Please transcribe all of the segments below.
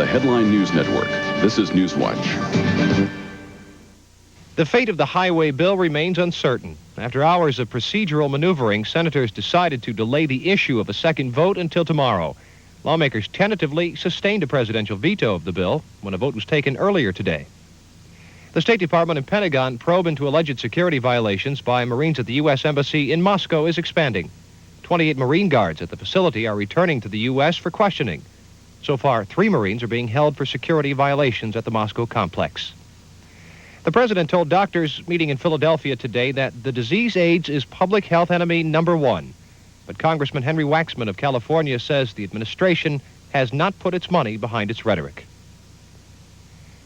the Headline News Network, this is Newswatch. The fate of the highway bill remains uncertain. After hours of procedural maneuvering, senators decided to delay the issue of a second vote until tomorrow. Lawmakers tentatively sustained a presidential veto of the bill when a vote was taken earlier today. The State Department and Pentagon probe into alleged security violations by Marines at the U.S. Embassy in Moscow is expanding. 28 Marine guards at the facility are returning to the U.S. for questioning. So far, 3 Marines are being held for security violations at the Moscow complex. The president told doctors meeting in Philadelphia today that the disease AIDS is public health enemy number 1. But Congressman Henry Waxman of California says the administration has not put its money behind its rhetoric.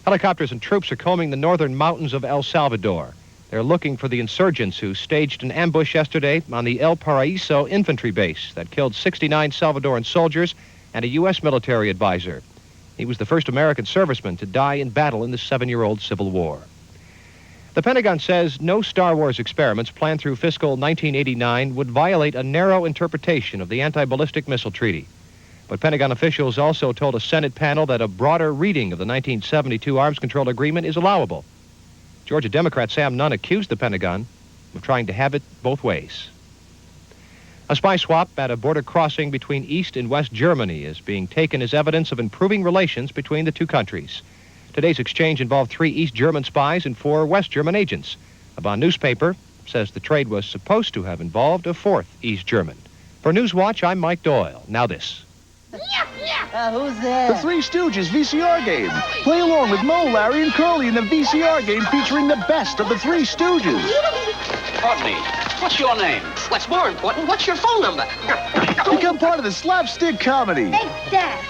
Helicopters and troops are combing the northern mountains of El Salvador. They're looking for the insurgents who staged an ambush yesterday on the El Paraíso infantry base that killed 69 Salvadoran soldiers and a U.S. military advisor. He was the first American serviceman to die in battle in the 7-year-old Civil War. The Pentagon says no Star Wars experiments planned through fiscal 1989 would violate a narrow interpretation of the Anti-Ballistic Missile Treaty. But Pentagon officials also told a Senate panel that a broader reading of the 1972 Arms Control Agreement is allowable. Georgia Democrat Sam Nunn accused the Pentagon of trying to have it both ways. A spy swap at a border crossing between East and West Germany is being taken as evidence of improving relations between the two countries. Today's exchange involved 3 East German spies and 4 West German agents. A Bonn newspaper says the trade was supposed to have involved a 4th East German. For Newswatch, I'm Mike Doyle. Now this. Who's there? The Three Stooges VCR game. Play along with Moe, Larry, and Curly in the VCR game featuring the best of the Three Stooges. Pardon me. What's your name? What's more important, what's your phone number? Become part of the slapstick comedy. Hey, Dad.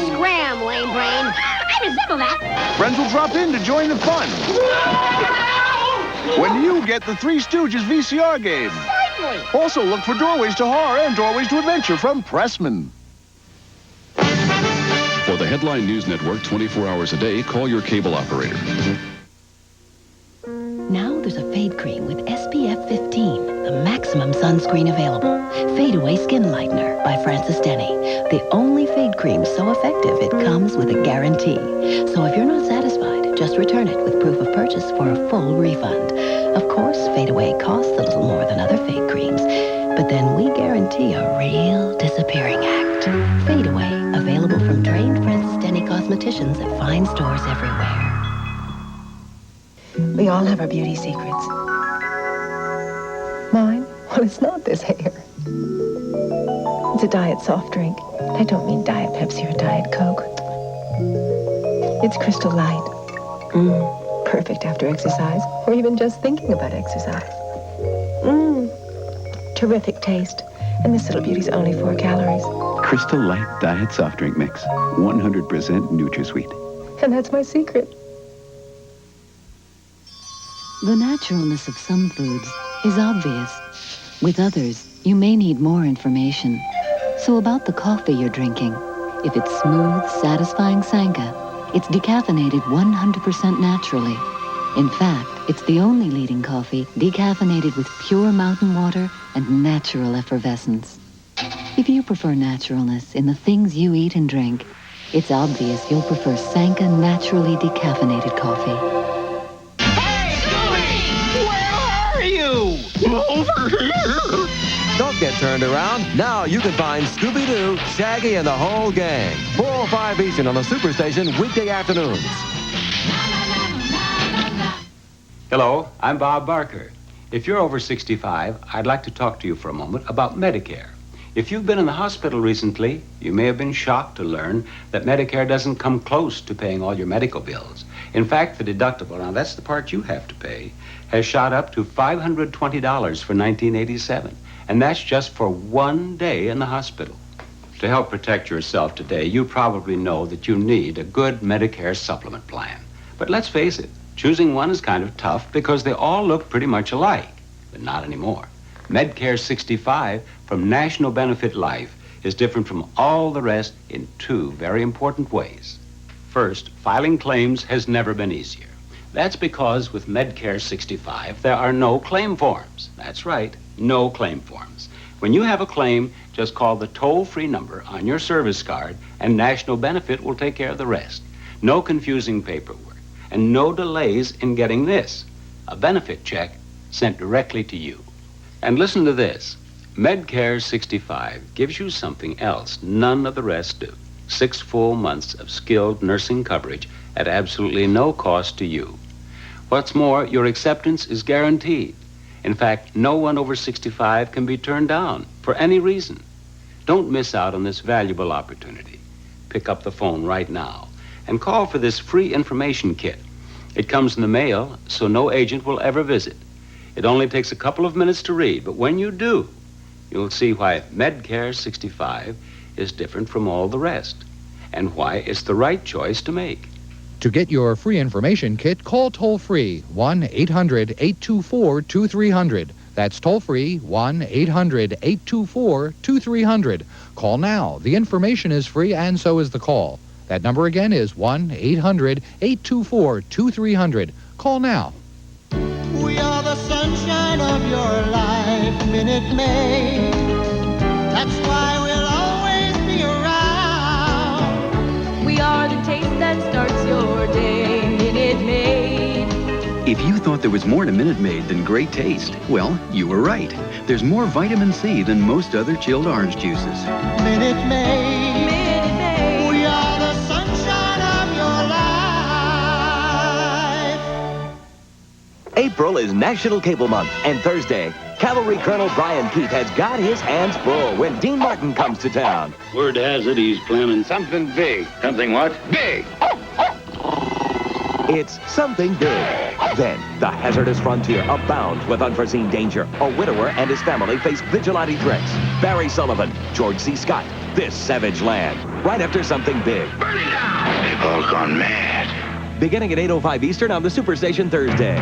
Scram, lame brain. I resemble that. Friends will drop in to join the fun. When you get the Three Stooges VCR game. Certainly. Also look for Doorways to Horror and Doorways to Adventure from Pressman. For the Headline News Network 24 hours a day, call your cable operator. Now there's a fade cream with SPF 15, the maximum sunscreen available. Fade Away Skin Lightener by Francis Denny. The only fade cream so effective it comes with a guarantee. So if you're not satisfied, just return it with proof of purchase for a full refund. Of course, Fade Away costs a little more than other fade creams, but then we guarantee a real disappearing act. Fade Away, available from trained Francis Denny cosmeticians at fine stores everywhere. We all have our beauty secrets. Mine? Well, it's not this hair. It's a diet soft drink. I don't mean Diet Pepsi or Diet Coke. It's Crystal Light. Perfect after exercise, or even just thinking about exercise. Terrific taste. And this little beauty's only 4 calories. Crystal Light Diet Soft Drink Mix. 100% NutraSweet. And that's my secret. The naturalness of some foods is obvious. With others, you may need more information. So about the coffee you're drinking. If it's smooth, satisfying Sanka, it's decaffeinated 100% naturally. In fact, it's the only leading coffee decaffeinated with pure mountain water and natural effervescence. If you prefer naturalness in the things you eat and drink, it's obvious you'll prefer Sanka naturally decaffeinated coffee. Over here! Don't get turned around. Now you can find Scooby-Doo, Shaggy, and the whole gang. 4:05 Eastern on the SuperStation weekday afternoons. Hello, I'm Bob Barker. If you're over 65, I'd like to talk to you for a moment about Medicare. If you've been in the hospital recently, you may have been shocked to learn that Medicare doesn't come close to paying all your medical bills. In fact, the deductible, now that's the part you have to pay, has shot up to $520 for 1987. And that's just for 1 day in the hospital. To help protect yourself today, you probably know that you need a good Medicare supplement plan. But let's face it, choosing one is kind of tough because they all look pretty much alike. But not anymore. Medicare 65 from National Benefit Life is different from all the rest in 2 very important ways. First, filing claims has never been easier. That's because with Medicare 65, there are no claim forms. That's right, no claim forms. When you have a claim, just call the toll-free number on your service card, and National Benefit will take care of the rest. No confusing paperwork, and no delays in getting this, a benefit check sent directly to you. And listen to this. Medcare 65 gives you something else none of the rest do. 6 full months of skilled nursing coverage at absolutely no cost to you. What's more, your acceptance is guaranteed. In fact, no one over 65 can be turned down for any reason. Don't miss out on this valuable opportunity. Pick up the phone right now and call for this free information kit. It comes in the mail, so no agent will ever visit. It only takes a couple of minutes to read, but when you do, you'll see why Medcare 65 is different from all the rest and why it's the right choice to make. To get your free information kit, call toll-free 1-800-824-2300. That's toll-free 1-800-824-2300. Call now. The information is free and so is the call. That number again is 1-800-824-2300. Call now. We are the sunshine of your life, Minute Maid. That's why we'll always be around. We are the taste that starts your day, Minute Maid. If you thought there was more to Minute Maid than great taste, well, you were right. There's more vitamin C than most other chilled orange juices. Minute Maid. Minute Maid. We are the sunshine of your life. April is National Cable Month, and Thursday, Cavalry Colonel Brian Keith has got his hands full when Dean Martin comes to town. Word has it he's planning something big. Something what? Big! It's something big. Then, the hazardous frontier abounds with unforeseen danger. A widower and his family face vigilante threats. Barry Sullivan, George C. Scott, This Savage Land. Right after Something Big. Burn it down! They've all gone mad. Beginning at 8:05 Eastern on the SuperStation Thursday.